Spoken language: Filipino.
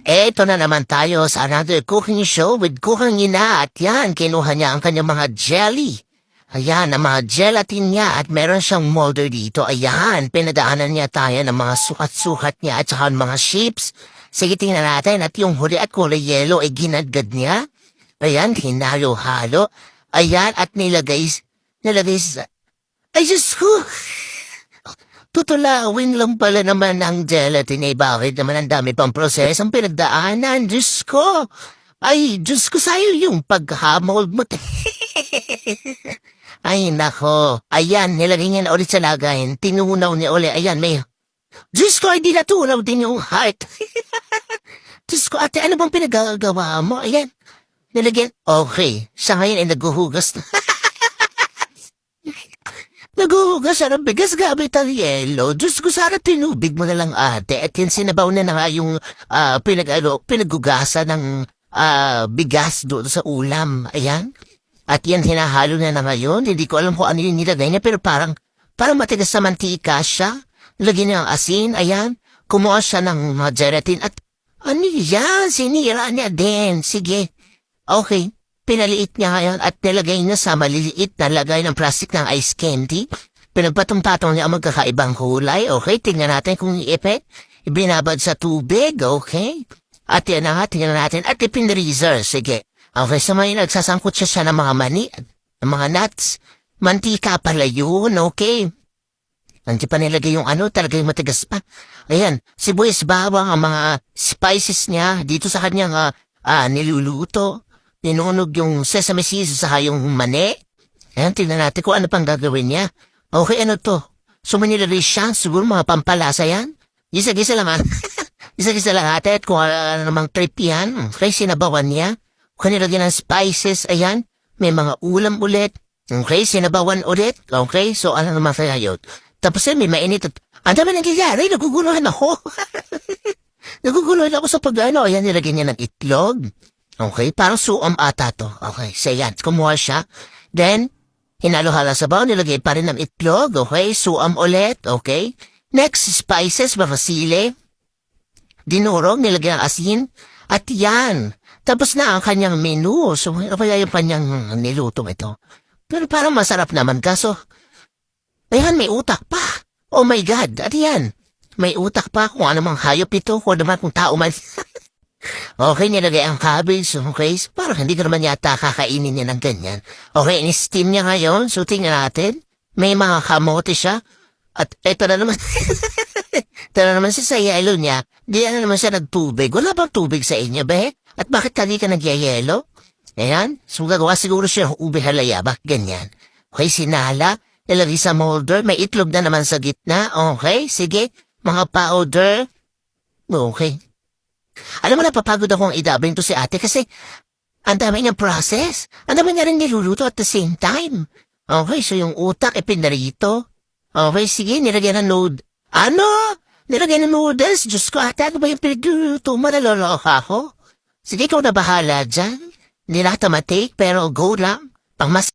Eto na naman tayo sa another cooking show with Kuhang Ina at yan, kinuha niya ang kanyang mga jelly. Ayan, ang mga gelatin niya at meron siyang molder dito. Ayan, pinadaanan niya tayo ng mga sukat-sukat niya at saka mga shapes. Sige, tingnan natin at yung huli at kulay yellow ay ginadgad niya. Ayan, hinalo-halo. Ayan, at nilagay sa... Ay, Diyos ko! Tutulawin lang pala naman ang gelatin eh. Bakit naman ang dami pang prosesong pinagdaanan? Diyos ko! Ay, Diyos ko sa'yo yung paghamold mo. Ay, nako. Ayan, nilagay niya na ulit sa lagayin. Tinunaw niya ulit. Ayan, may... Diyos ko, ay di natunaw din yung heart. Diyos ko, ate, ano bang pinagagawa mo? Ayan, nilagyan. Okay, siya ngayon ay naghuhugas na. Naguhugas siya ng bigas gamit ang yelo. Diyos ko, sana tinubig mo na lang ate. At yan sinabaw na nga yung pinagugasa ng bigas doon sa ulam. Ayan. At yan hinahalo na ngayon. Hindi ko alam kung ano yung nilagay niya. Pero parang matigas sa mantika siya. Lagyan niya ang asin. Ayan. Kumuha siya ng gelatin. At ano yan? Sinira niya din. Sige. Okay. Pinaliit niya ngayon at nilagay niya sa maliliit na lagay ng plastic ng ice candy. Pinagpatong-patong niya ang magkakaibang kulay. Okay, tingnan natin kung iipit. Ibinabad sa tubig, okay? At yan na nga, tingnan natin. At ipinreaser, sige. Okay, sa may nagsasangkot siya ng mga mani, ng mga nuts. Mantika pala yun, okay? Nandiyan pa nilagay yung talaga yung matigas pa. Ayan, sibuyas bawang ang mga spices niya dito sa kanyang niluluto. Ninunog yung sesame seeds sa yung mani. Ayan, tingnan natin kung ano pang gagawin niya. Okay, ano to? So, manilagay siya. Siguro mga pampalasa yan. Gisa-gisa naman. Gisa-gisa lang ate at kung ano namang trip yan. Okay, sinabawan niya. Kung nilagyan ng spices, ayan. May mga ulam ulit. Okay, sinabawan ulit. Okay, so ano naman kaya yun? Tapos yan, may mainit at... Ang dami nangyayari, naguguluhan ako. Naguguluhan ako sa pag-ano. Ayan, nilagyan niya ng itlog. Okay, parang suom ata to. Okay, so yan, kumuha siya. Then, hinalo-hala sa baon, nilagay pa rin ng itlog. Okay, suom ulit. Okay. Next, spices, mga sili. Dinurog, nilagay ang asin. At yan, tapos na ang kanyang menu. So, ano kaya yung kanyang nilutong ito? Pero parang masarap naman, kaso, ayan, may utak pa. Oh my God, at yan, may utak pa kung ano mang hayop ito, kung naman kung tao man. Okay, nilagay ang cabbage, okay? So, parang hindi ko naman yata kakainin niya ng ganyan. Okay, in-steam niya ngayon. So, tingnan natin. May mga kamote siya. At eto na naman. Ito na naman siya sa yelo niya. Di na naman siya nagtubig. Wala bang tubig sa inyo, be? At bakit hindi ka nagyayelo? Ayan. So, gagawa siguro siya ng ube halaya. Bakit ganyan? Okay, sinala. Nilagay sa molder. May itlog na naman sa gitna. Okay, sige. Mga powder. Okay. Alam mo, napapagod akong idabing to si ate kasi ang dami niyang process. Ang dami niya rin niluluto at the same time. Okay, so yung utak pinarito. Okay, sige, nilagyan ng Ano? Nilagyan ng noodles? Diyos ko, ate, ano ba yung pinagluluto mo? Naloloka ako? Sige, ikaw na bahala dyan. Hindi na kita matake, pero go lang. Pang mas